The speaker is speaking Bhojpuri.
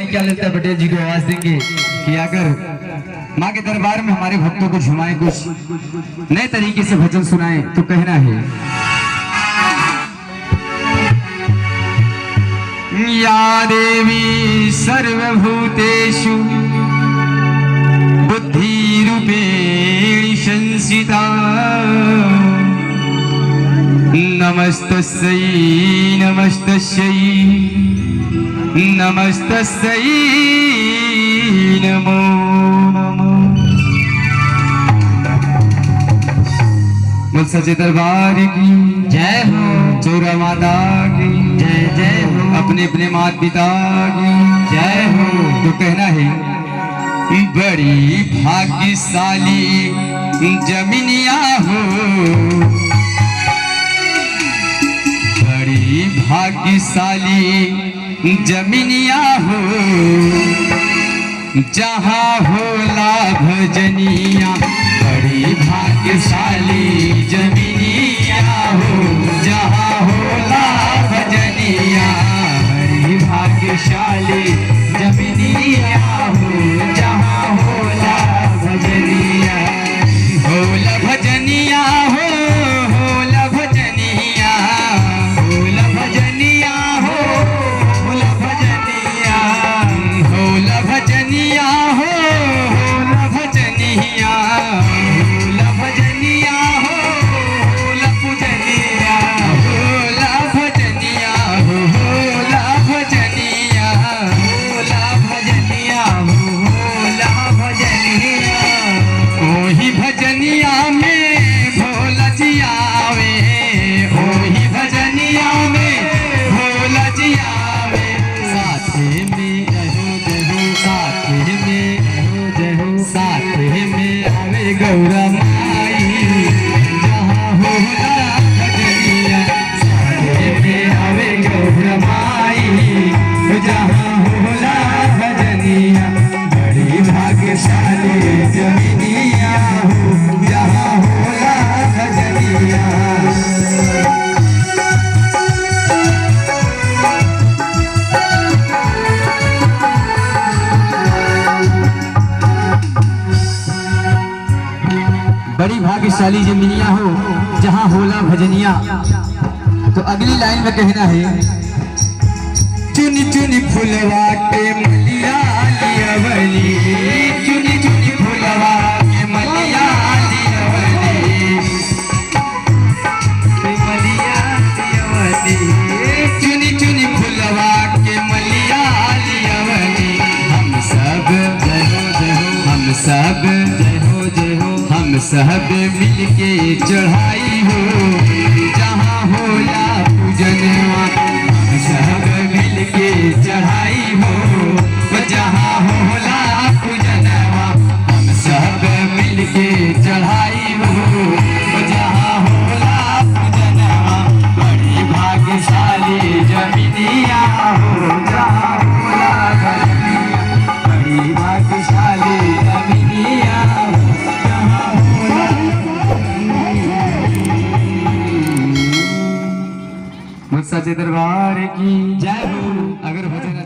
क्या ललिता पटेल जी को आवाज देंगे कि आकर माँ के दरबार में हमारे भक्तों को झुमाए, कुछ नए तरीके से भजन सुनाए। तो कहना है, या देवी सर्वभूतेषु बुद्धिरूपेण संस्थिता, नमस्तस्यै नमस्तस्यै नमस्तस्यै नमो नमः। बोल सच्चे दरबार की जय हो, चौरा माता की जय जय हो, अपने अपने माता पिता की जय हो। तो कहना है, बड़ी भाग्यशाली जमीनिया हो, बड़ी भाग्यशाली जमीनिया हो, जहाँ होला भजनिया। बड़ी भाग्यशाली जमीनिया हो, जहाँ होला भजनिया। बड़ी भाग्यशाली जमीनिया हो, जहाँ होला भजनिया। होला भजनिया हो, होला भजनिया, होला भजनिया हो, होला भजनिया, होला भजनिया हो, होला भजनिया, होला भजनिया हो, होला पूजनिया, होला भजनिया हो, होला भजनिया, होला भजनिया हो, होला भजनिया। ओही भजनिया में भोला जी आवे, ओही भजनिया में भोला जी आवे। साथे में रहो जहो, साथे में रहो जहो, साथे में आवे गौरा माई, जहाँ होला भजनिया। साथे में आवे गौरा माई, जहाँ होला भजनिया। बड़ी भाग्यशाली जमीनिया हो, जहाँ होला भजनिया। बड़ी भाग्यशाली जमीनिया हो, जहाँ होला भजनिया। तो अगली लाइन में कहना है, चुनी चुनी फुलवा के मलिया लियावली, चुनी चुनी फुलवा के मलिया लियावली, मलिया लियावली, चुनी चुनी फुलवा के मलिया लियावली। हम सब जय हो जय हो, हम सब जय हो जय हो, हम सब मिलके चढ़ाई हो, जहाँ होला पूजनवा। हम सब मिलके चढ़ाई हो, जहाँ होला पूजनवा। हम सब मिलके चढ़ाई हो, जहाँ होला पूजनवा। बड़ी भाग्यशाली जमीनिया हो, जहाँ होला भजनिया। बड़ी भाग्यशाली जमीनिया हो, जहाँ होला भजनिया। मुझ सच्चे दरबार की जय हो। अगर भजन